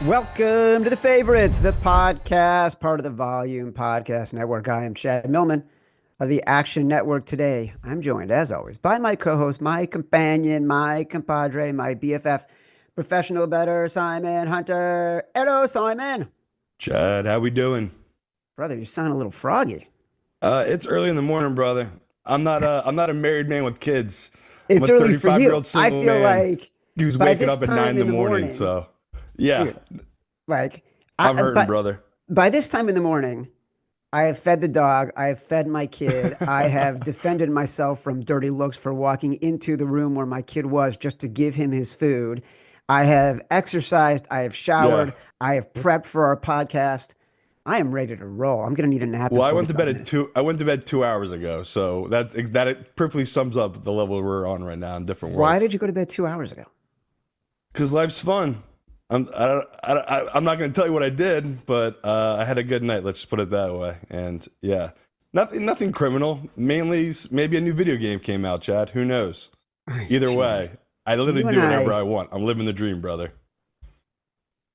Welcome to The Favorites, the podcast, part of the Volume Podcast Network. I am Chad Millman of the Action Network. Today, I'm joined, as always, by my co-host, my companion, my compadre, my BFF, professional bettor, Simon Hunter. Hello, Simon. Chad, how we doing? Brother, you sound a little froggy. It's early in the morning, brother. I'm not a married man with kids. I'm a It's early for 35-year-old you. I single feel man like who's by waking this up at nine time in the in the morning. morning, So, yeah, dude, like, I'm I, hurting, but brother. by this time in the morning, I have fed the dog. I have fed my kid. I have defended myself from dirty looks for walking into the room where my kid was just to give him his food. I have exercised. I have Yeah. showered. I have prepped for our podcast. I am ready to roll. I'm going to need a nap in Well, I went to bed 45 at minutes. two. I went to bed 2 hours ago. So that it perfectly sums up the level we're on right now in different Why worlds. did you go to bed 2 hours ago? Because life's fun. I'm not going to tell you what I did, but I had a good night. Let's just put it that way. And yeah, nothing criminal. Mainly, maybe a new video game came out. Chad, who knows? Ay, Either Jesus. way, I literally You and do whatever I, I want. I'm living the dream, brother.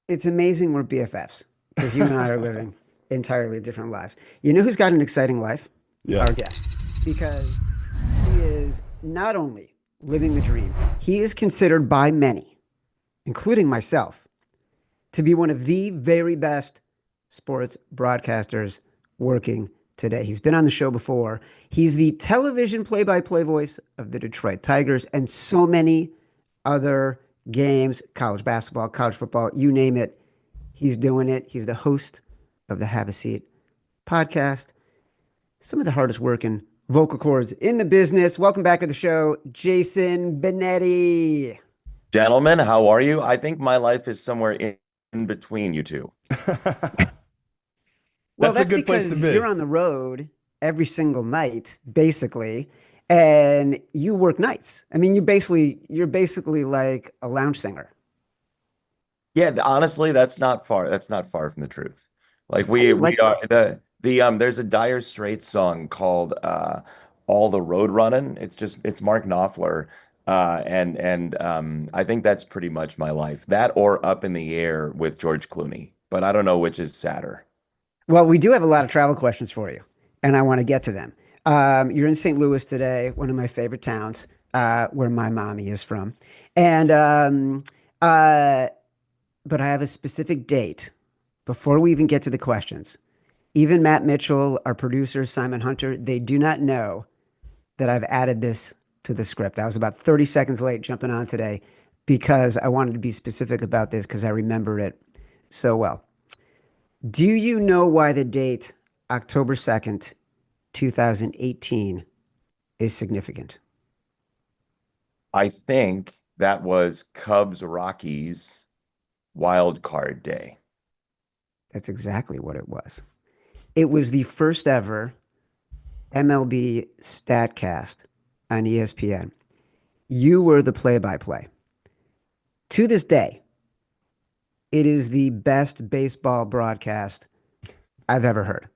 it's amazing we're BFFs because you and I are living entirely different lives. You know who's got an exciting life? Yeah. Our guest. Because he is not only living the dream, he is considered by many, including myself, to be one of the very best sports broadcasters working today. He's been on the show before. He's the television play-by-play voice of the Detroit Tigers and so many other games, college basketball, college football, you name it. He's doing it. He's the host of the Have a Seat podcast. Some of the hardest working vocal cords in the business. Welcome back to the show, Jason Benetti. Gentlemen, how are you? I think my life is somewhere in between you two. Well, That's a that's good place to because you're be. on the road every single night, basically, and you work nights. I mean, you're basically like a lounge singer. Yeah, honestly, that's not far. That's not far from the truth. Like How do we you we like are that? there's a Dire Straits song called All the Road Running. It's Mark Knopfler. And I think that's pretty much my life. That or Up in the Air with George Clooney. But I don't know which is sadder. Well, we do have a lot of travel questions for you, and I want to get to them. You're in St. Louis today, one of my favorite towns, where my mommy is from, and uh, but I have a specific date before we even get to the questions. Even Matt Mitchell, our producer, Simon Hunter, they do not know that I've added this to the script. I was about 30 seconds late jumping on today because I wanted to be specific about this because I remember it so well. Do you know why the date October 2nd, 2018 is significant? I think that was Cubs Rockies wild card day. That's exactly what it was. It was the first ever MLB StatCast on ESPN. You were the play by play. To this day, it is the best baseball broadcast I've ever heard.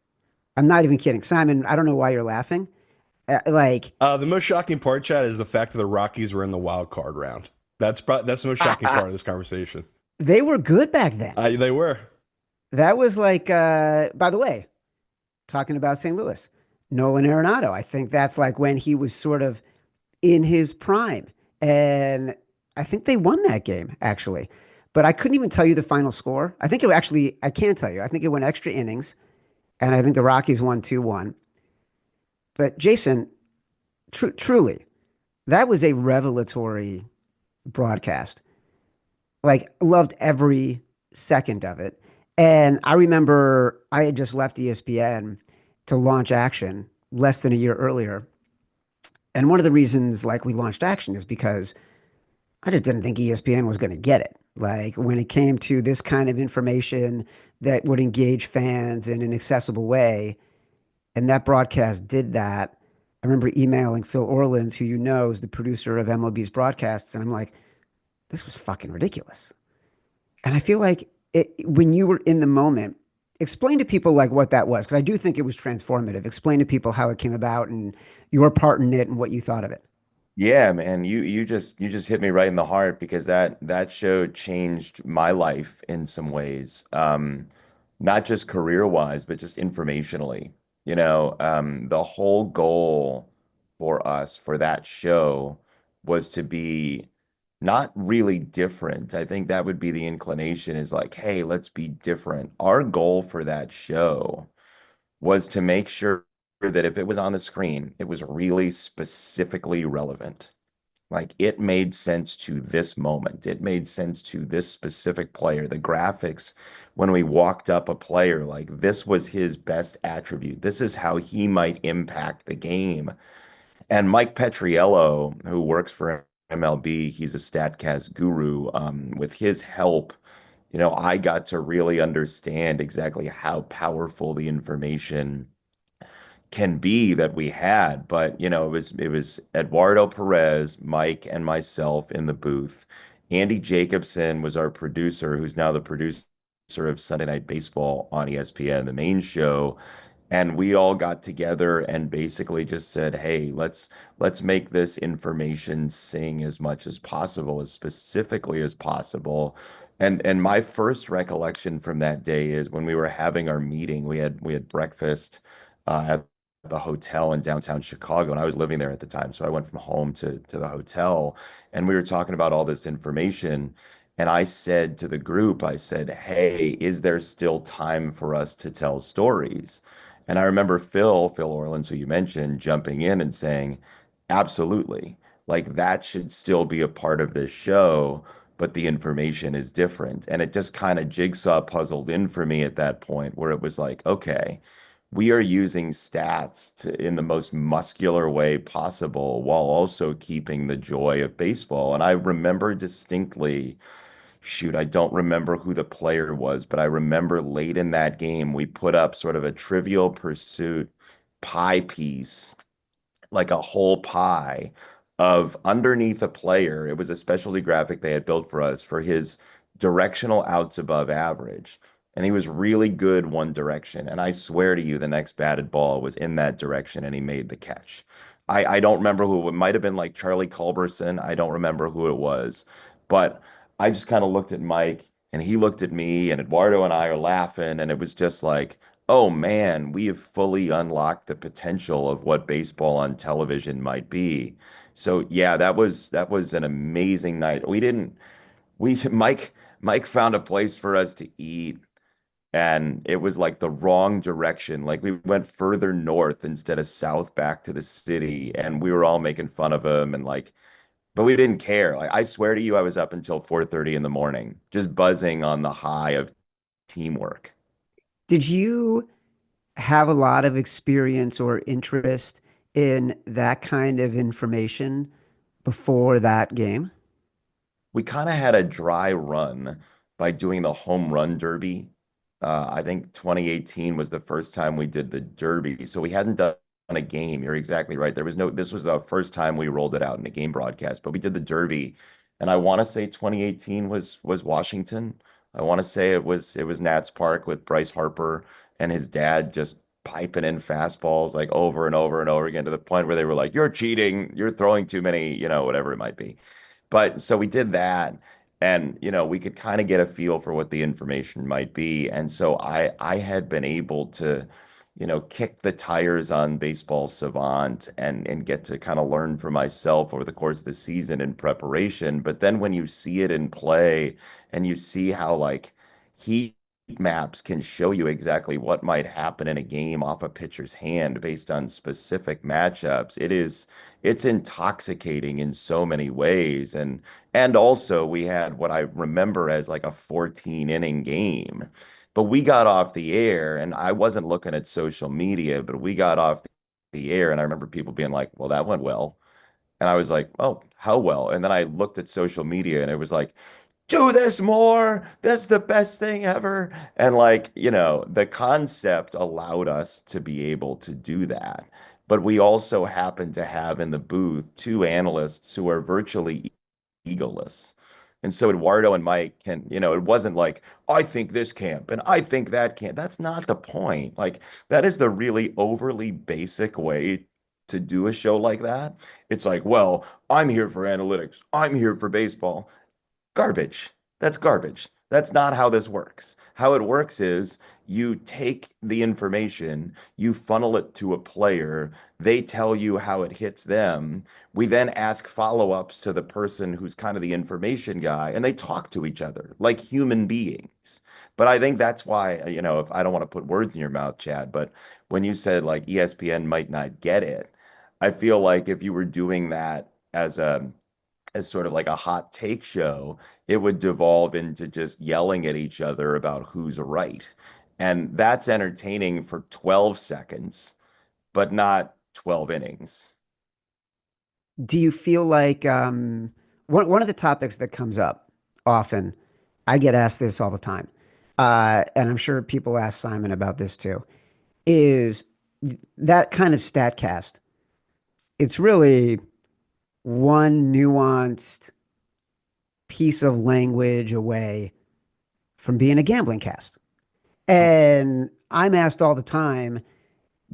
I'm not even kidding. Simon, I don't know why you're laughing. Like, The most shocking part, Chad, is the fact that the Rockies were in the wild card round. That's the most shocking part of this conversation. they were good back then. They were. That was like, by the way, talking about St. Louis, Nolan Arenado. I think that's like when he was sort of in his prime. And I think they won that game, actually. But I couldn't even tell you the final score. I think it actually, I can tell you. I think it went extra innings. And I think the Rockies won 2-1. But Jason, truly, that was a revelatory broadcast. Like, loved every second of it. And I remember I had just left ESPN to launch Action less than a year earlier. And one of the reasons like we launched Action is because I just didn't think ESPN was going to get it. Like when it came to this kind of information that would engage fans in an accessible way, and that broadcast did that. I remember emailing Phil Orleans, who you know is the producer of MLB's broadcasts, and I'm like, this was fucking ridiculous. And I feel like when you were in the moment, explain to people like what that was, because I do think it was transformative. Explain to people how it came about and your part in it and what you thought of it. Yeah, man, you just hit me right in the heart because that show changed my life in some ways. Not just career-wise, but just informationally. The whole goal for us for that show was to be not really different. I think that would be the inclination is like, hey, let's be different. Our goal for that show was to make sure that if it was on the screen, it was really specifically relevant. Like it made sense to this moment. It made sense to this specific player. The graphics, when we walked up a player, like this was his best attribute. This is how he might impact the game. And Mike Petriello, who works for MLB, he's a StatCast guru. With his help, I got to really understand exactly how powerful the information can be that we had. But it was Eduardo Perez, Mike, and myself in the booth. Andy Jacobson was our producer, who's now the producer of Sunday Night Baseball on ESPN, the main show. And we all got together and basically just said, "Hey, let's make this information sing as much as possible, as specifically as possible." And my first recollection from that day is when we were having our meeting, we had breakfast at the hotel in downtown Chicago, and I was living there at the time. So I went from home to the hotel, and we were talking about all this information. And I said to the group, I said, "Hey, is there still time for us to tell stories?" And I remember Phil Orleans, who you mentioned, jumping in and saying, "Absolutely. Like that should still be a part of this show, but the information is different." And it just kind of jigsaw puzzled in for me at that point where it was like, okay, we are using stats in the most muscular way possible while also keeping the joy of baseball. And I remember distinctly, shoot, I don't remember who the player was, but I remember late in that game, we put up sort of a Trivial Pursuit pie piece, like a whole pie of underneath a player. It was a specialty graphic they had built for us for his directional outs above average. And he was really good one direction. And I swear to you, the next batted ball was in that direction and he made the catch. I don't remember who it might have been, like Charlie Culberson. I don't remember who it was. But I just kind of looked at Mike and he looked at me and Eduardo and I are laughing. And it was just like, oh man, we have fully unlocked the potential of what baseball on television might be. So yeah, that was an amazing night. We didn't we Mike found a place for us to eat and it was like the wrong direction. Like we went further north instead of south back to the city and we were all making fun of him and like but we didn't care. Like I swear to you I was up until 4:30 in the morning just buzzing on the high of teamwork. Did you have a lot of experience or interest in that kind of information before that game? We kind of had a dry run by doing the home run derby. I think 2018 was the first time we did the derby. So we hadn't done a game. You're exactly right. This was the first time we rolled it out in a game broadcast, but we did the derby. And I want to say 2018 was Washington. I want to say it was Nats Park with Bryce Harper and his dad just piping in fastballs like over and over and over again to the point where they were like, "You're cheating. You're throwing too many," whatever it might be. But so we did that and we could kind of get a feel for what the information might be. And so I had been able to kick the tires on Baseball Savant and get to kind of learn for myself over the course of the season in preparation. But then when you see it in play and you see how like heat maps can show you exactly what might happen in a game off a pitcher's hand based on specific matchups, it's intoxicating in so many ways. And also we had what I remember as like a 14 inning game. But we got off the air and I wasn't looking at social media, but we got off the air and I remember people being like, "Well, that went well." And I was like, "Oh, how well?" And then I looked at social media and it was like, "Do this more. That's the best thing ever." And like, the concept allowed us to be able to do that. But we also happen to have in the booth two analysts who are virtually egoless. And so Eduardo and Mike can, it wasn't like, "I think this camp and I think that camp." That's not the point. Like, that is the really overly basic way to do a show like that, it's like, well, I'm here for analytics. I'm here for baseball. Garbage. That's garbage. That's not how this works. How it works is you take the information, you funnel it to a player, they tell you how it hits them. We then ask follow-ups to the person who's kind of the information guy, and they talk to each other like human beings. But I think that's why, if I don't want to put words in your mouth, Chad, but when you said like ESPN might not get it, I feel like if you were doing that as sort of like a hot take show, it would devolve into just yelling at each other about who's right. And that's entertaining for 12 seconds, but not 12 innings. Do you feel like one of the topics that comes up often, I get asked this all the time, and I'm sure people ask Simon about this too, is that kind of statcast. It's really one nuanced piece of language away from being a gambling cast. And I'm asked all the time,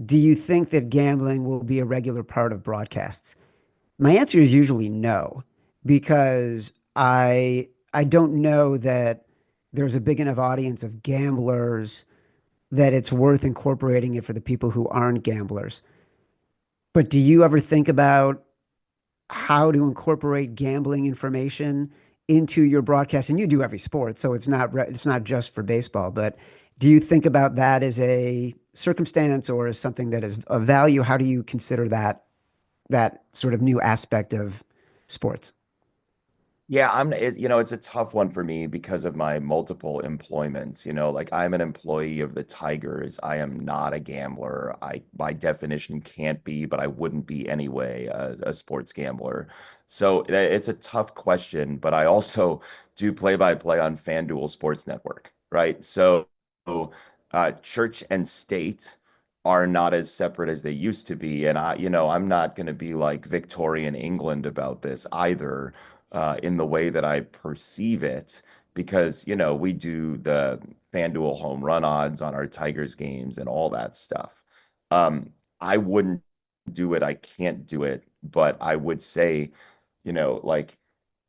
do you think that gambling will be a regular part of broadcasts? My answer is usually no, because I don't know that there's a big enough audience of gamblers that it's worth incorporating it for the people who aren't gamblers. But do you ever think about how to incorporate gambling information into your broadcast? And you do every sport, so it's not just for baseball. But do you think about that as a circumstance or as something that is of value? How do you consider that sort of new aspect of sports? Yeah, it's a tough one for me because of my multiple employments. Like I'm an employee of the Tigers. I am not a gambler. I, by definition, can't be, but I wouldn't be anyway, a sports gambler. So it's a tough question, but I also do play-by-play on FanDuel Sports Network, right? So, church and state are not as separate as they used to be. And I'm not going to be like Victorian England about this either in the way that I perceive it, because, we do the FanDuel home run odds on our Tigers games and all that stuff. I wouldn't do it. I can't do it, but I would say, like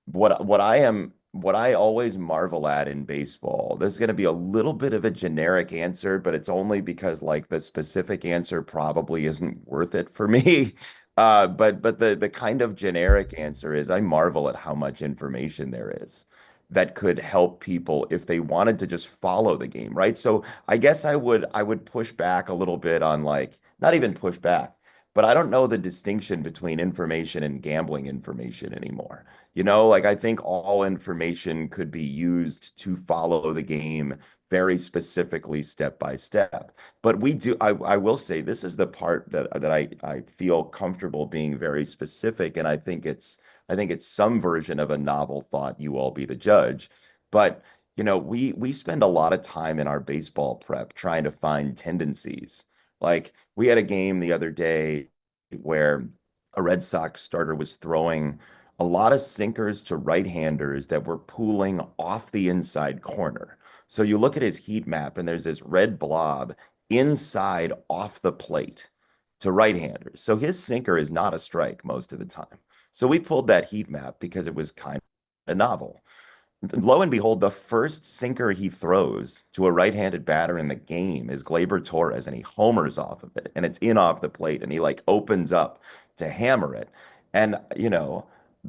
what I always marvel at in baseball, this is going to be a little bit of a generic answer, but it's only because like the specific answer probably isn't worth it for me. But the kind of generic answer is I marvel at how much information there is that could help people if they wanted to just follow the game, right? So I guess I would push back a little bit on like not even push back, but I don't know the distinction between information and gambling information anymore. Like I think all information could be used to follow the game very specifically step by step. But I will say this is the part that I feel comfortable being very specific, and I think it's some version of a novel thought, you all be the judge. But we spend a lot of time in our baseball prep trying to find tendencies. Like we had a game the other day where a Red Sox starter was throwing a lot of sinkers to right-handers that were pooling off the inside corner. So you look at his heat map, and there's this red blob inside off the plate to right-handers. So his sinker is not a strike most of the time. So we pulled that heat map because it was kind of novel. Lo and behold, the first sinker he throws to a right-handed batter in the game is Gleyber Torres, and he homers off of it, and it's in off the plate, and he like opens up to hammer it. And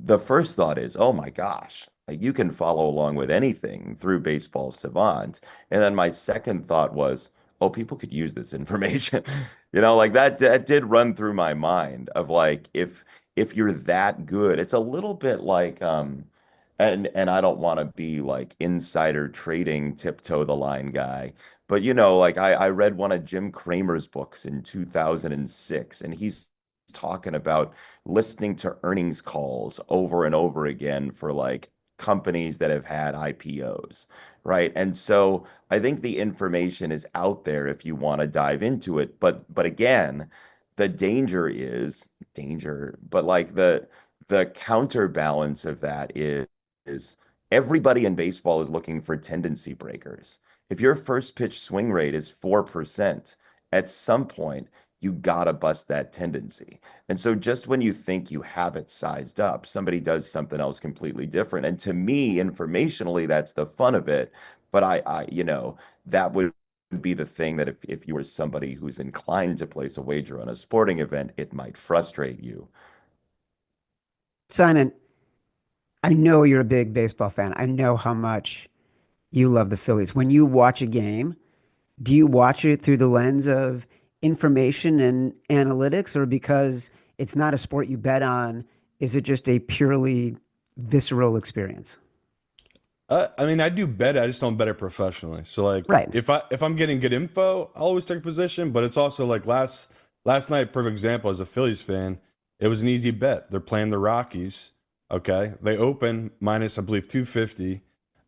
the first thought is, oh my gosh, like you can follow along with anything through Baseball Savant. And then my second thought was, oh, people could use this information. Like that did run through my mind of like if you're that good, it's a little bit like and I don't want to be like insider trading tiptoe the line guy, but like I read one of Jim Cramer's books in 2006, and he's talking about listening to earnings calls over and over again for like companies that have had IPOs, right? And so I think the information is out there if you want to dive into it, but again, the danger is danger, but like the counterbalance of that is everybody in baseball is looking for tendency breakers. If your first pitch swing rate is 4%, at some point you gotta bust that tendency. And so just when you think you have it sized up, somebody does something else completely different. And to me, informationally, that's the fun of it. But that would be the thing that if you were somebody who's inclined to place a wager on a sporting event, it might frustrate you. Simon, I know you're a big baseball fan. I know how much you love the Phillies. When you watch a game, do you watch it through the lens of information and analytics, or because it's not a sport you bet on, is it just a purely visceral experience? I mean, I do bet it, I just don't bet it professionally. So like Right. if I'm getting good info, I'll always take a position, but it's also like last night, perfect example as a Phillies fan, it was an easy bet. They're playing the Rockies. Okay. They open minus, I believe, 250.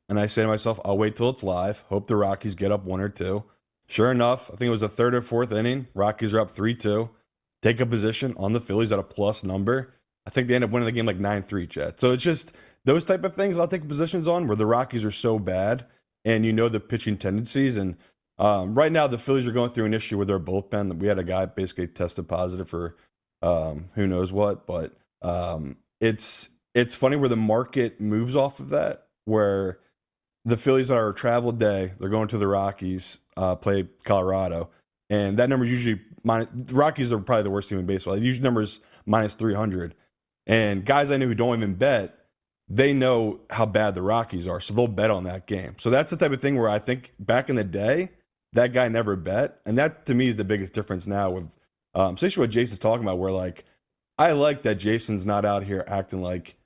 And I say to myself, I'll wait till it's live. Hope the Rockies get up one or two. Sure enough, I think it was the third or fourth inning. Rockies are up 3-2. Take a position on the Phillies at a plus number. I think they end up winning the game like 9-3, Chad. So it's just those type of things I'll take positions on where the Rockies are so bad and you know the pitching tendencies. And right now, the Phillies are going through an issue with their bullpen. We had a guy basically tested positive for who knows what, but it's funny where the market moves off of that, where the Phillies are a travel day. They're going to the Rockies, play Colorado, and that number is usually minus. The Rockies are probably the worst team in baseball. The usual number is minus 300. And guys I know who don't even bet, they know how bad the Rockies are, so they'll bet on that game. So that's the type of thing where I think back in the day, that guy never bet, and that to me is the biggest difference now with, especially what Jason's talking about, where like I like that Jason's not out here acting like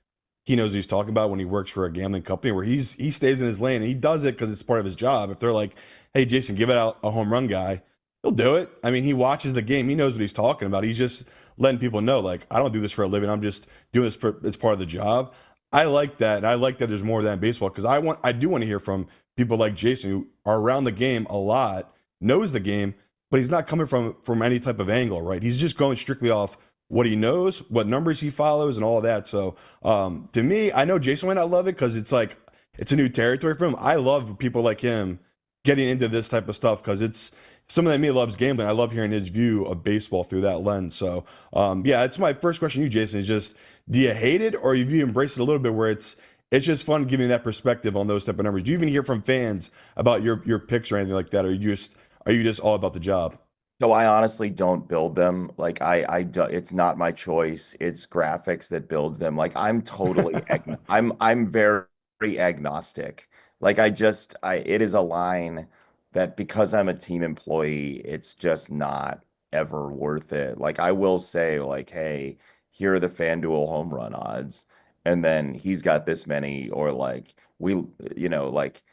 he knows what he's talking about when he works for a gambling company, where he stays in his lane and he does it because it's part of his job. If they're like, "Hey, Jason, give it out a home run guy," he'll do it. I mean, he watches the game, he knows what he's talking about. He's just letting people know, like, I don't do this for a living. I'm just doing this it's part of the job. I like that, and I like that there's more of that in baseball because I do want to hear from people like Jason who are around the game a lot, knows the game, but he's not coming from any type of angle, right? He's just going strictly off what he knows, what numbers he follows, and all of that. So to me, I know Jason might not love it because it's like it's a new territory for him. I love people like him getting into this type of stuff because it's someone that me loves gambling. I love hearing his view of baseball through that lens. So yeah, it's my first question to you, Jason. Is just do you hate it or have you embraced it a little bit where it's just fun giving that perspective on those type of numbers? Do you even hear from fans about your picks or anything like that, or are you just all about the job? So I honestly don't build them. Like I do, it's not my choice. It's graphics that builds them. Like I'm very agnostic. Like it is a line that because I'm a team employee, it's just not ever worth it. Like I will say like, hey, here are the FanDuel home run odds, and then he's got this many, or like like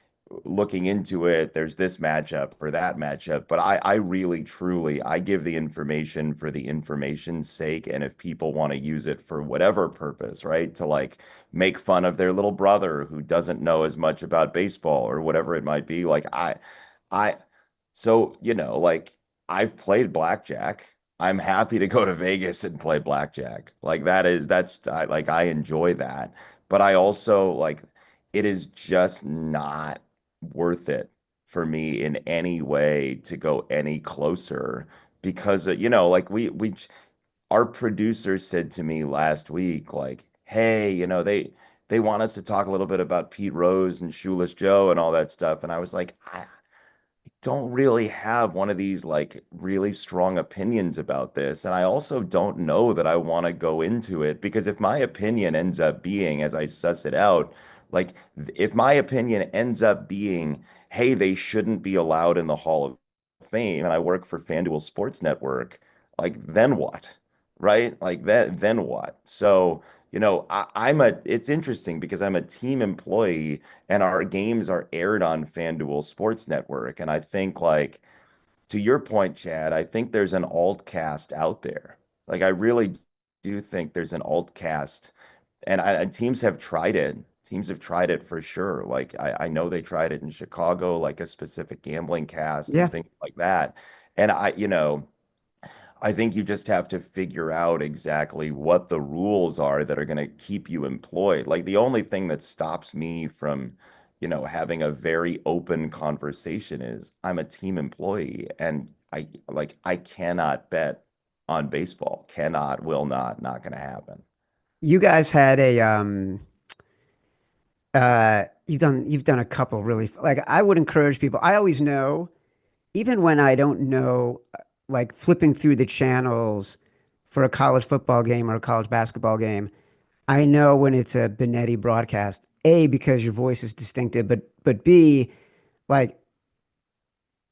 looking into it, there's this matchup or that matchup. But I really, truly, I give the information for the information's sake. And if people want to use it for whatever purpose, right, to like make fun of their little brother who doesn't know as much about baseball or whatever it might be, I, so, like I've played blackjack. I'm happy to go to Vegas and play blackjack. Like I enjoy that. But I also like it is just not worth it for me in any way to go any closer because like our producer said to me last week like, hey, they want us to talk a little bit about Pete Rose and Shoeless Joe and all that stuff, and I was like, I don't really have one of these like really strong opinions about this. And I also don't know that I want to go into it because if my opinion ends up being, as I suss it out, like if my opinion ends up being, hey, they shouldn't be allowed in the Hall of Fame, and I work for FanDuel Sports Network, like then what? Right? Like then what? So, it's interesting because I'm a team employee and our games are aired on FanDuel Sports Network. And I think, like, to your point, Chad, I think there's an alt cast out there. Like, I really do think there's an alt cast, and teams have tried it. Teams have tried it for sure. Like, I know they tried it in Chicago, like a specific gambling cast and Yeah. things like that. And I think you just have to figure out exactly what the rules are that are going to keep you employed. Like the only thing that stops me from, having a very open conversation is I'm a team employee and I cannot bet on baseball. Cannot, will not going to happen. You guys had a you've done a couple really like I would encourage people. I always know, even when I don't know, like flipping through the channels for a college football game or a college basketball game, I know when it's a Benetti broadcast. A, because your voice is distinctive, but B, like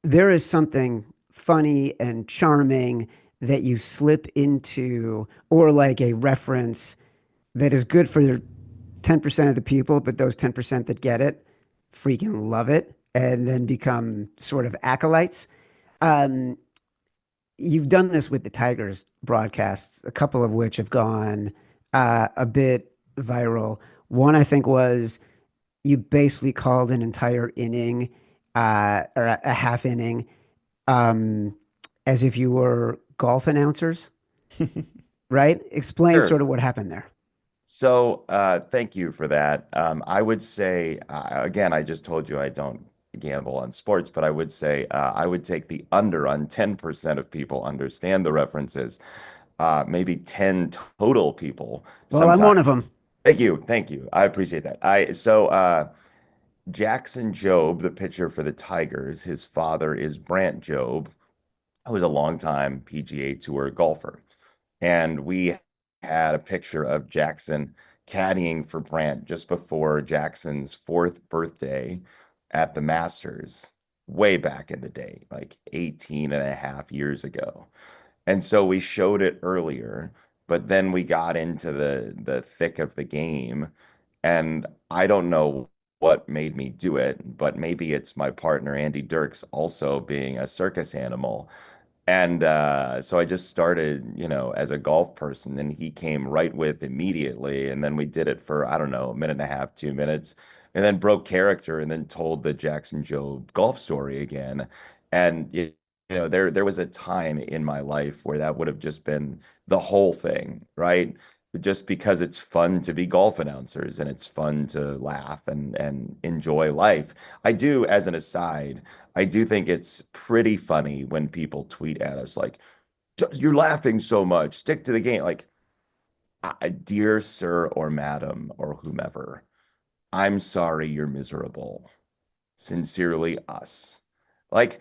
there is something funny and charming that you slip into, or like a reference that is good for 10% of the people, but those 10% that get it freaking love it and then become sort of acolytes. Um, you've done this with the Tigers broadcasts, a couple of which have gone a bit viral. One, I think, was you basically called an entire inning or a half inning um, as if you were golf announcers, right? Explain Sure. sort of what happened there. So, thank you for that. I would say, again, I just told you I don't gamble on sports, but I would say I would take the under on 10% of people understand the references, maybe 10 total people Well, I'm sometimes. one of them. Thank you. Thank you. I appreciate that. Jackson Jobe, the pitcher for the Tigers, his father is Brant Jobe, who was a longtime PGA Tour golfer. And we had a picture of Jackson caddying for Brant just before Jackson's fourth birthday at the Masters, way back in the day, like 18 and a half years ago. And so we showed it earlier, but then we got into the thick of the game, and I don't know what made me do it, but maybe it's my partner Andy Dirks also being a circus animal. And so I just started, as a golf person, and he came right with immediately. And then we did it for, I don't know, a minute and a half, 2 minutes, and then broke character and then told the Jackson Jobe golf story again. And there was a time in my life where that would have just been the whole thing, right? Just because it's fun to be golf announcers and it's fun to laugh and enjoy life. I do, as an aside, I do think it's pretty funny when people tweet at us like, "You're laughing so much. Stick to the game." Like, dear sir or madam or whomever, I'm sorry you're miserable. Sincerely, us. Like,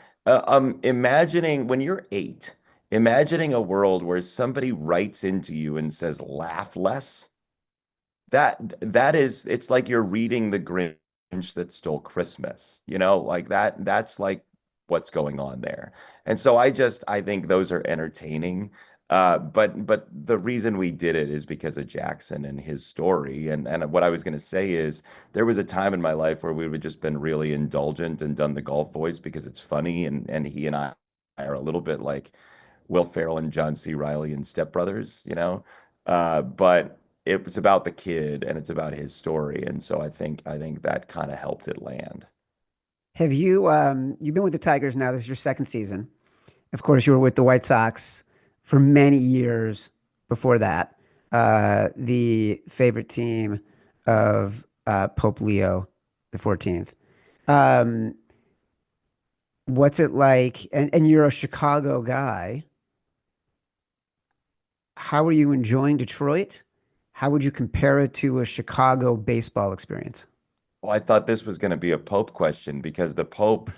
imagining when you're 8, imagining a world where somebody writes into you and says, "Laugh less." That is, it's like you're reading The Grinch That Stole Christmas, like that's like what's going on there. And so I think those are entertaining. But the reason we did it is because of Jackson and his story. And what I was going to say is there was a time in my life where we would just been really indulgent and done the golf voice because it's funny, and he and I are a little bit like Will Ferrell and John C. Riley and Step Brothers, but it was about the kid and it's about his story, and so I think that kind of helped it land. Have you've been with the Tigers now? This is your second season. Of course, you were with the White Sox for many years before that. The favorite team of Pope Leo the 14th. Um, what's it like? And you're a Chicago guy. How are you enjoying Detroit? How would you compare it to a Chicago baseball experience? Well, I thought this was going to be a Pope question because the Pope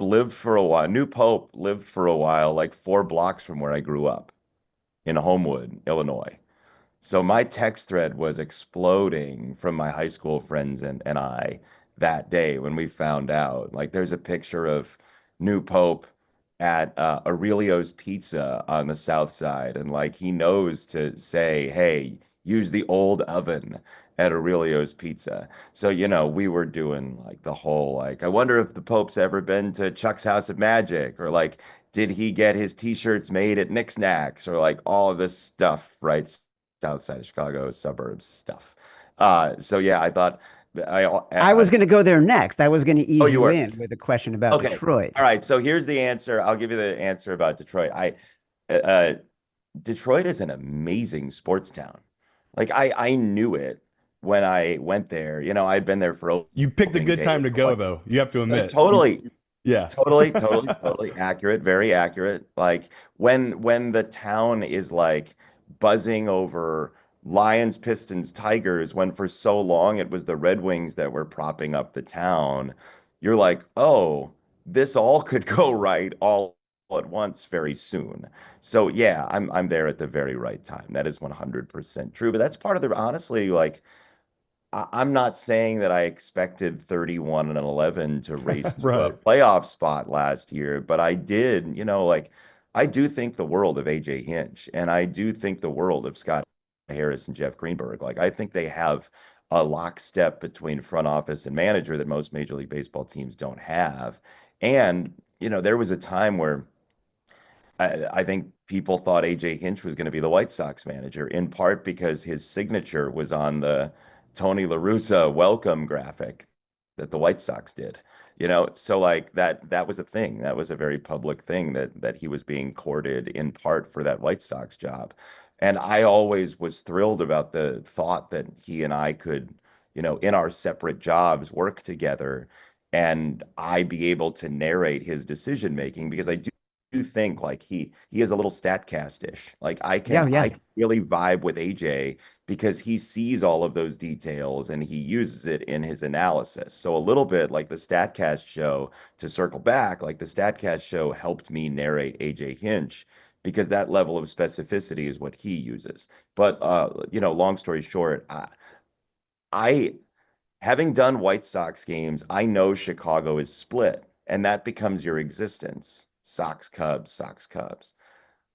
lived for a while. New Pope lived for a while, like 4 blocks from where I grew up in Homewood, Illinois. So my text thread was exploding from my high school friends and I that day when we found out. Like, there's a picture of new Pope at Aurelio's Pizza on the South Side, and like he knows to say, "Hey, use the old oven at Aurelio's Pizza." So we were doing like the whole like, I wonder if the Pope's ever been to Chuck's House of Magic, or like, did he get his T-shirts made at Nick Snacks, or like all of this stuff, right? South side of Chicago, suburbs stuff. So yeah, I thought I was going to go there next. I was going to oh, ease you you were. in with a question about Okay. All Detroit. right. So here's the answer. I'll give you the answer about Detroit. Uh, Detroit is an amazing sports town. Like, I knew it when I went there. I'd been there for You picked a opening good day time of to the go, White. though. You have to admit. You Totally. Yeah. Totally accurate, very accurate. Like when the town is like buzzing over Lions, Pistons, Tigers, when for so long it was the Red Wings that were propping up the town, you're like, oh, this all could go right all at once very soon. So yeah, I'm there at the very right time. That is 100% true. But that's part of the honestly, like I'm not saying that I expected 31 and 11 to race to a Right. playoff spot last year, but I did, like I do think the world of AJ Hinch, and I do think the world of Scott Harris and Jeff Greenberg. Like I think they have a lockstep between front office and manager that most Major League Baseball teams don't have. And, there was a time where I think people thought AJ Hinch was going to be the White Sox manager, in part because his signature was on the Tony La Russa welcome graphic that the White Sox did. So like that was a thing. That was a very public thing that he was being courted in part for that White Sox job. And I always was thrilled about the thought that he and I could, in our separate jobs work together and I be able to narrate his decision making because I do think like he is a little statcast-ish. Like Yeah, yeah. I can really vibe with AJ because he sees all of those details and he uses it in his analysis. So a little bit like the Statcast show, to circle back, like the Statcast show helped me narrate AJ Hinch because that level of specificity is what he uses. But long story short, I having done White Sox games, I know Chicago is split, and that becomes your existence. Sox, Cubs, Sox, Cubs.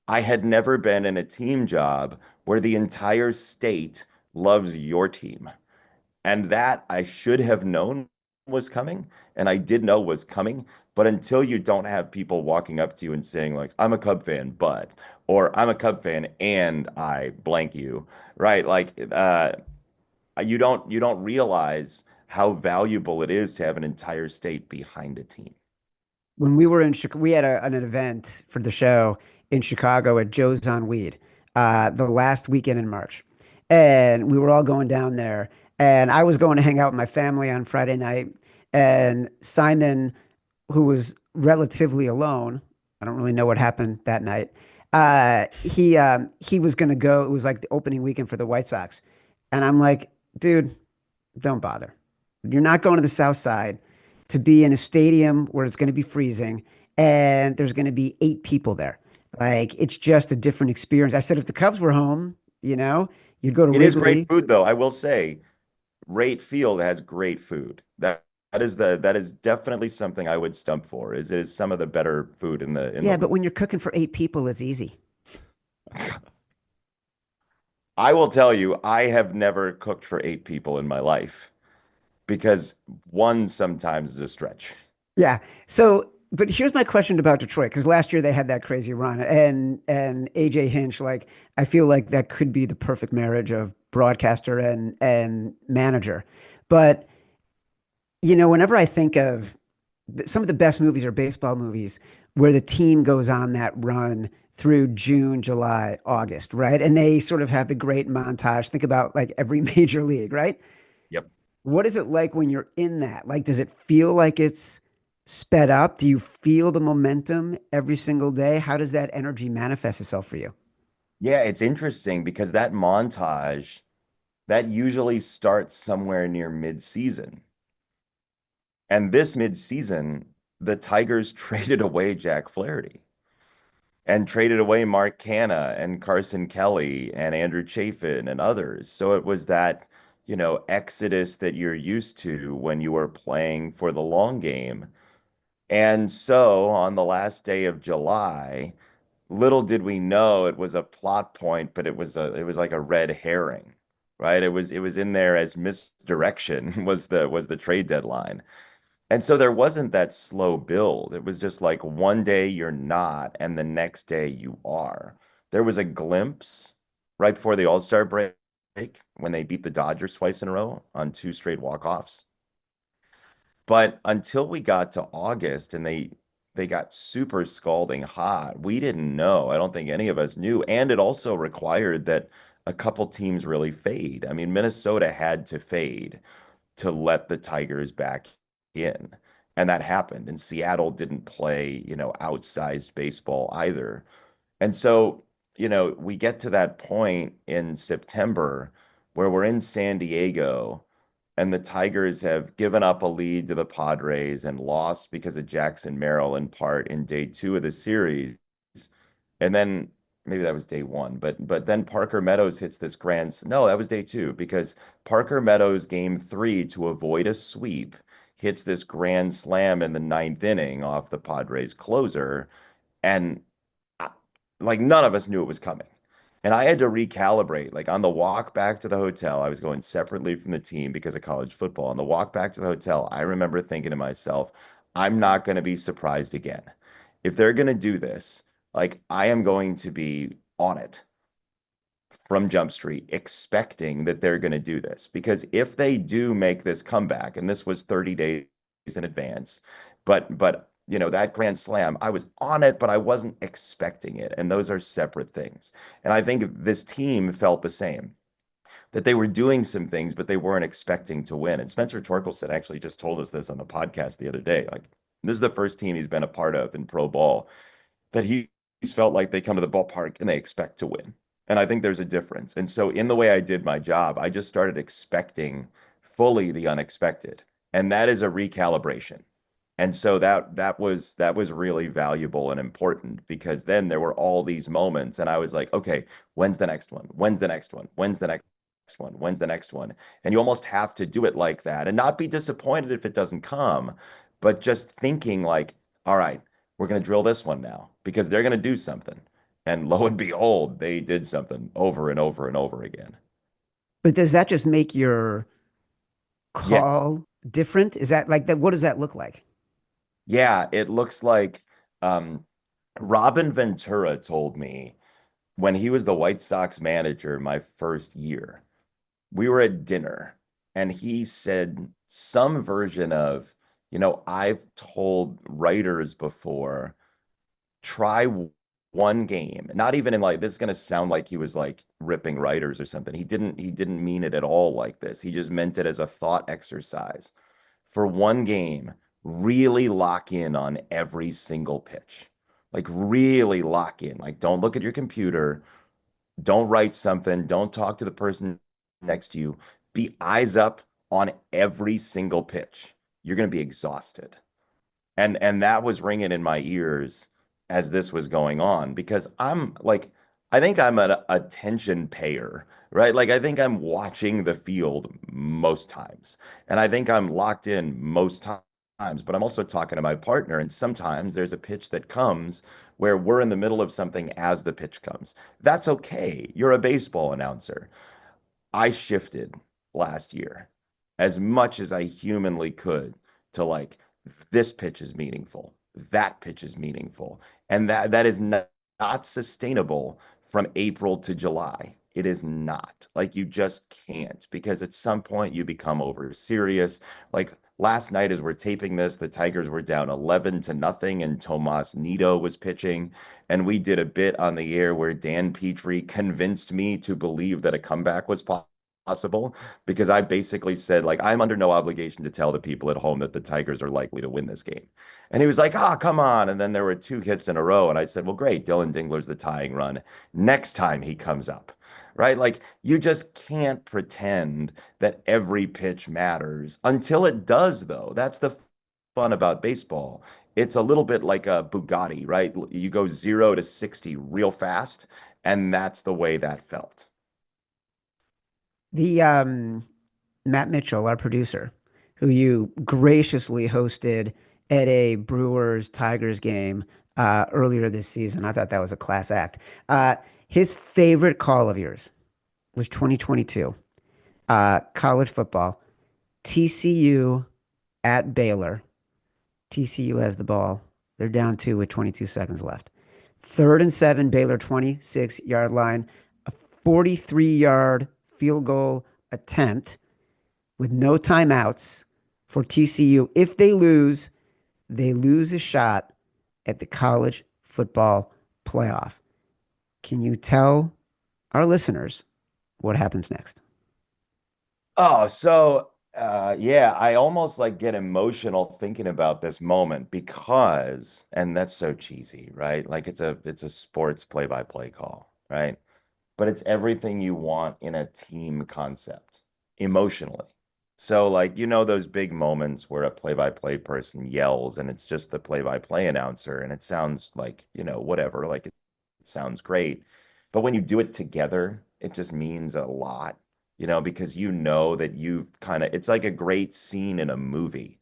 I had never been in a team job where the entire state loves your team. And that I should have known was coming, and I did know was coming. But until you don't have people walking up to you and saying, like, I'm a Cub fan, but, or I'm a Cub fan and I blank you, right? Like, you don't realize how valuable it is to have an entire state behind a team. When we were in Chicago, we had an event for the show in Chicago at Joe's on Weed, the last weekend in March, and we were all going down there. And I was going to hang out with my family on Friday night, and Simon, who was relatively alone, I don't really know what happened that night. He was going to go. It was like the opening weekend for the White Sox, and I'm like, dude, don't bother. You're not going to the South Side to be in a stadium where it's going to be freezing and there's going to be 8 people there. Like it's just a different experience. I said if the Cubs were home, you'd go to It is great Wrigley. food, though. I will say, Rate Field has great food. That is definitely something I would stump for. Is some of the better food in the Yeah, but league. when you're cooking for 8 people, it's easy. I will tell you, I have never cooked for 8 people in my life because one sometimes is a stretch. Yeah. So, but here's my question about Detroit, because last year they had that crazy run, and AJ Hinch, like I feel like that could be the perfect marriage of broadcaster and manager. But whenever I think of some of the best movies are baseball movies where the team goes on that run through June, July, August, right? And they sort of have the great montage. Think about like every major league, right? Yep. What is it like when you're in that? Like, does it feel like it's sped up? Do you feel the momentum every single day? How does that energy manifest itself for you? Yeah, it's interesting because that montage that usually starts somewhere near mid-season. And this mid-season, the Tigers traded away Jack Flaherty and traded away Mark Canha and Carson Kelly and Andrew Chafin and others. So it was that, exodus that you're used to when you are playing for the long game. And so on the last day of July, little did we know it was a plot point, but it was like a red herring, right? It was in there as misdirection was the trade deadline. And so there wasn't that slow build. It was just like one day you're not, and the next day you are. There was a glimpse right before the All-Star break when they beat the Dodgers twice in a row on two straight walk-offs. But until we got to August and they got super scalding hot, we didn't know. I don't think any of us knew. And it also required that a couple teams really fade. I mean, Minnesota had to fade to let the Tigers back in. And that happened. And Seattle didn't play, outsized baseball either. And so, we get to that point in September where we're in San Diego and the Tigers have given up a lead to the Padres and lost because of Jackson Merrill in part in day two of the series. And then maybe that was day one, but then Parker Meadows hits this no, that was day two because Parker Meadows game three to avoid a sweep hits this grand slam in the ninth inning off the Padres closer. And I- like none of us knew it was coming. And I had to recalibrate. Like on the walk back to the hotel, I was going separately from the team because of college football. On the walk back to the hotel, I remember thinking to myself, I'm not going to be surprised again. If they're going to do this, like I am going to be on it from Jump Street, expecting that they're going to do this. Because if they do make this comeback, and this was 30 days in advance, but that grand slam, I was on it, but I wasn't expecting it. And those are separate things. And I think this team felt the same, that they were doing some things, but they weren't expecting to win. And Spencer Torkelson actually just told us this on the podcast the other day. Like, this is the first team he's been a part of in pro ball that he's felt like they come to the ballpark and they expect to win. And I think there's a difference. And so in the way I did my job, I just started expecting fully the unexpected. And that is a recalibration. And so that was really valuable and important because then there were all these moments and I was like, okay, when's the next one? When's the next one? When's the next one? When's the next one? And you almost have to do it like that and not be disappointed if it doesn't come, but just thinking like, all right, we're going to drill this one now because they're going to do something. And lo and behold, they did something over and over and over again. But does that just make your Yes. call different? Is that like that? What does that look like? Yeah, it looks like um, Robin Ventura told me when he was the White Sox manager my first year, we were at dinner and he said some version of, I've told writers before, try one game. Not even in like this is going to sound like he was like ripping writers or something. He didn't mean it at all like this. He just meant it as a thought exercise. For one game, really lock in on every single pitch. Like really lock in. Like don't look at your computer, don't write something, don't talk to the person next to you. Be eyes up on every single pitch. You're going to be exhausted. And that was ringing in my ears as this was going on because I'm like I think I'm an attention payer, right? Like I think I'm watching the field most times and I think I'm locked in most times, but I'm also talking to my partner and sometimes there's a pitch that comes where we're in the middle of something as the pitch comes. That's okay. You're a baseball announcer. I shifted last year as much as I humanly could to like this pitch is meaningful, that pitch is meaningful, and that is not sustainable from April to July. It is not like you just can't because at some point you become over serious. Like last night, as we're taping this, the Tigers were down 11 to nothing, and Tomas Nido was pitching. And we did a bit on the air where Dan Petrie convinced me to believe that a comeback was possible because I basically said, like, I'm under no obligation to tell the people at home that the Tigers are likely to win this game. And he was like, ah, oh, come on. And then there were two hits in a row. And I said, well, great. Dylan Dingler's the tying run next time he comes up. Right? Like, you just can't pretend that every pitch matters until it does, though. That's the fun about baseball. It's a little bit like a Bugatti, right? You go 0 to 60 real fast, and that's the way that felt. The Matt Mitchell, our producer, who you graciously hosted at a Brewers Tigers game earlier this season. I thought that was a class act. His favorite call of yours was 2022 college football, TCU at Baylor. TCU has the ball. They're down two with 22 seconds left. 3rd and 7, Baylor 26-yard line, a 43-yard field goal attempt with no timeouts for TCU. If they lose a shot at the college football playoff. Can you tell our listeners what happens next? Oh, so Yeah, I almost like get emotional thinking about this moment because, and that's so cheesy, right? Like it's a sports play-by-play call, right? But it's everything you want in a team concept emotionally. So like those big moments where a play-by-play person yells and it's just the play-by-play announcer and it sounds like, whatever, like it sounds great. But when you do it together, it just means a lot, because that you've kind of it's like a great scene in a movie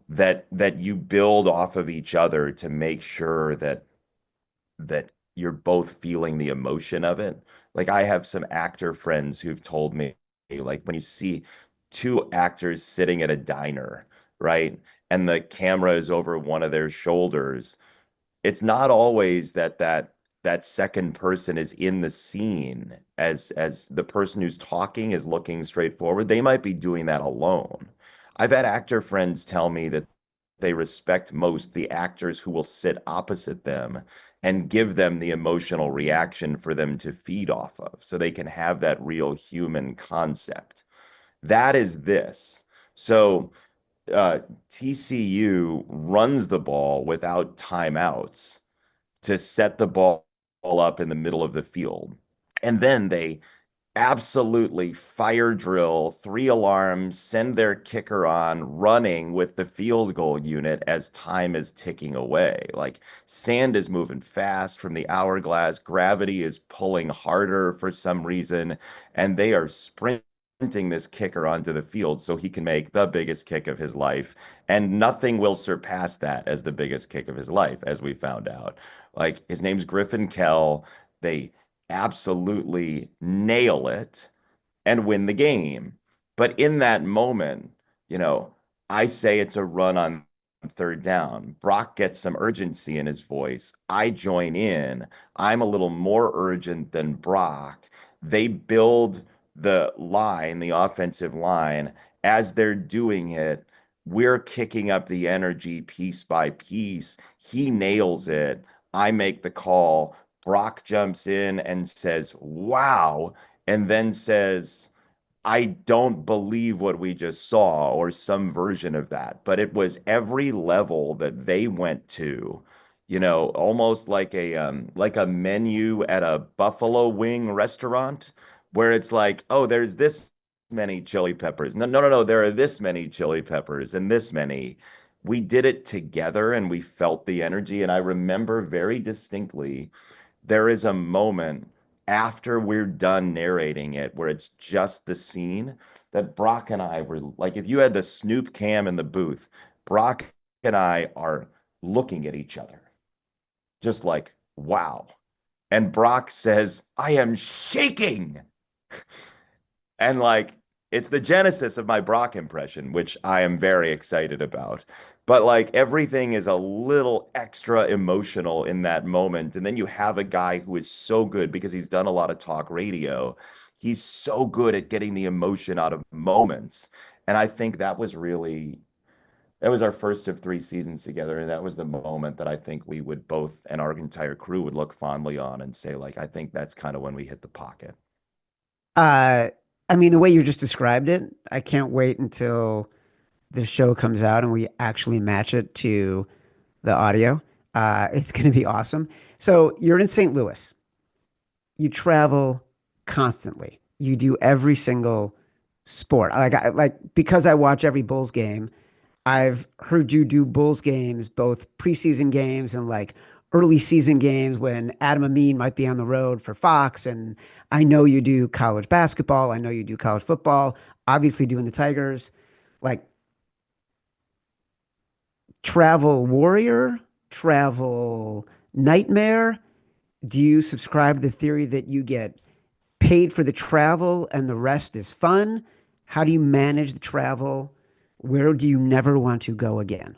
that you build off of each other to make sure that you're both feeling the emotion of it. Like I have some actor friends who've told me, like when you see two actors sitting at a diner, right? And the camera is over one of their shoulders, it's not always that second person is in the scene as the person who's talking is looking straight forward. They might be doing that alone. I've had actor friends tell me that they respect most the actors who will sit opposite them and give them the emotional reaction for them to feed off of so they can have that real human concept. That is this. So uh, TCU runs the ball without timeouts to set the ball up in the middle of the field. And then they absolutely fire drill, three alarms, send their kicker on running with the field goal unit as time is ticking away. Like sand is moving fast from the hourglass, gravity is pulling harder for some reason, and they are sprinting this kicker onto the field so he can make the biggest kick of his life. And nothing will surpass that as the biggest kick of his life, as we found out. Like his name's Griffin Kell. They absolutely nail it and win the game. But in that moment, you know, I say it's a run on third down. Brock gets some urgency in his voice. I join in. I'm a little more urgent than Brock. They build the line, the offensive line. As they're doing it, we're kicking up the energy piece by piece. He nails it. I make the call. Brock jumps in and says, wow, and then says, I don't believe what we just saw, or some version of that. But it was every level that they went to, almost like a menu at a Buffalo Wing restaurant, where it's like, oh, there's this many chili peppers. No, no, no, no, there are this many chili peppers and this many. We did it together and we felt the energy. And I remember very distinctly there is a moment after we're done narrating it where it's just the scene that Brock and I were like, if you had the Snoop cam in the booth, Brock and I are looking at each other, just like, wow. And Brock says, I am shaking. And like, it's the genesis of my Brock impression, which I am very excited about. But like, everything is a little extra emotional in that moment. And then you have a guy who is so good because he's done a lot of talk radio. He's so good at getting the emotion out of moments. And I think that was our first of three seasons together. And that was the moment that I think we would both, and our entire crew would look fondly on and say, like, I think that's kind of when we hit the pocket. Uh, I mean, the way you just described it, I can't wait until the show comes out and we actually match it to the audio. It's going to be awesome. So you're in St. Louis. You travel constantly. You do every single sport. Like because I watch every Bulls game. I've heard you do Bulls games, both preseason games and like early season games when Adam Amin might be on the road for Fox. And I know you do college basketball. I know you do college football, obviously doing the Tigers. Like travel warrior, travel nightmare. Do you subscribe to the theory that you get paid for the travel and the rest is fun? How do you manage the travel? Where do you never want to go again?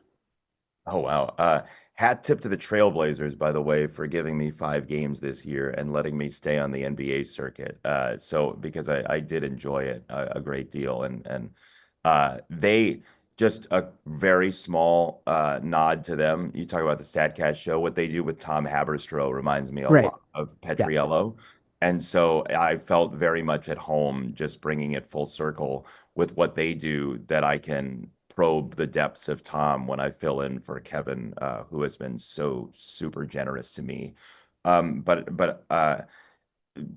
Oh wow. Hat tip to the Trailblazers, by the way, for giving me 5 games this year and letting me stay on the NBA circuit. So because I did enjoy it a great deal, and they just a very small nod to them. You talk about the StatCast show. What they do with Tom Haberstroh reminds me a Right. lot of Yeah. Petriello. And so I felt very much at home just bringing it full circle with what they do, that I can probe the depths of Tom when I fill in for Kevin, who has been so super generous to me. But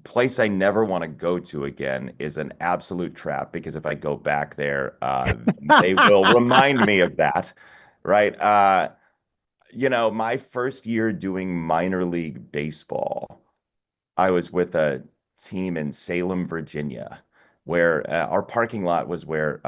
place I never want to go to again is an absolute trap, because if I go back there, they will remind me of that, right? My first year doing minor league baseball, I was with a team in Salem, Virginia, where our parking lot was where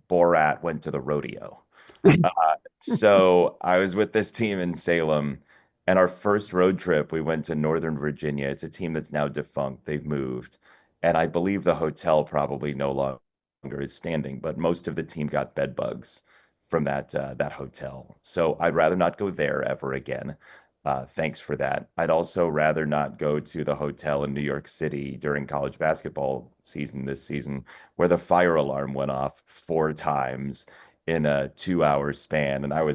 Borat went to the rodeo. Uh, so I was with this team in Salem, and our first road trip, we went to Northern Virginia. It's a team that's now defunct. They've moved. And I believe the hotel probably no longer is standing, but most of the team got bed bugs from that hotel. So I'd rather not go there ever again. Thanks for that. I'd also rather not go to the hotel in New York City during college basketball season this season, where the fire alarm went off 4 times in a 2 hour span. And I,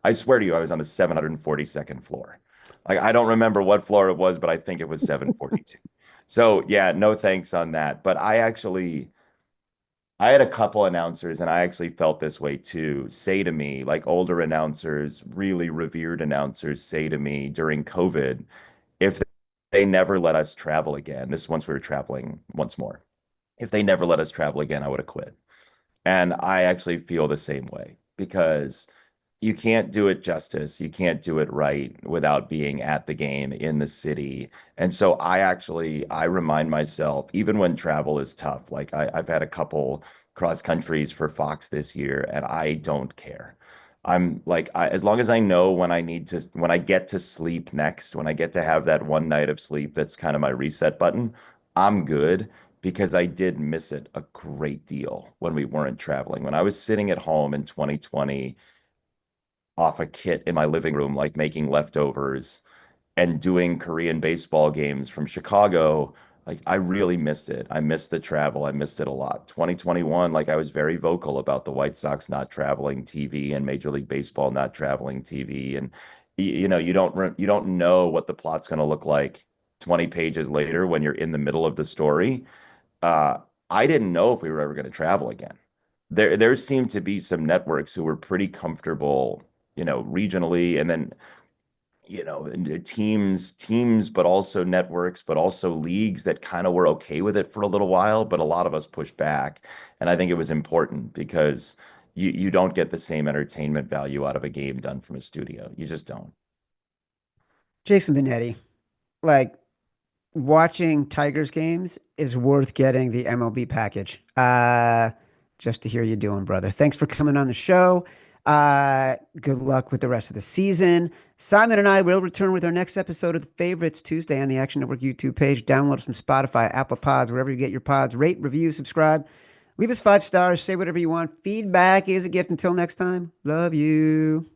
I swear to you, I was on the 742nd floor. Like, I don't remember what floor it was, but I think it was 742. So yeah, no thanks on that. But I had a couple announcers, and I actually felt this way too, say to me, like older announcers, really revered announcers say to me during COVID, if they never let us travel again, this once we were traveling once more, if they never let us travel again, I would have quit. And I actually feel the same way, because you can't do it justice. You can't do it right without being at the game in the city. And so I remind myself, even when travel is tough, like I've had a couple cross countries for Fox this year, and I don't care. I'm like, as long as I know when I get to sleep next, when I get to have that one night of sleep, that's kind of my reset button, I'm good, because I did miss it a great deal when we weren't traveling. When I was sitting at home in 2020 off a kit in my living room, like making leftovers and doing Korean baseball games from Chicago, like I really missed it. I missed the travel. I missed it a lot. 2021, like I was very vocal about the White Sox not traveling TV and Major League Baseball not traveling TV. And you don't know what the plot's going to look like 20 pages later when you're in the middle of the story. uh, I didn't know if we were ever going to travel again. There seemed to be some networks who were pretty comfortable, regionally, and then, and teams, but also networks, but also leagues that kind of were okay with it for a little while, but a lot of us pushed back. And I think it was important, because you don't get the same entertainment value out of a game done from a studio. You just don't. Jason Benetti, like watching Tigers games is worth getting the MLB package. Just to hear you doing, brother. Thanks for coming on the show. Good luck with the rest of the season. Simon and I will return with our next episode of The Favorites Tuesday on the Action Network YouTube page. Download us from Spotify, Apple Pods, wherever you get your pods. Rate, review, subscribe. Leave us 5 stars. Say whatever you want. Feedback is a gift. Until next time, love you.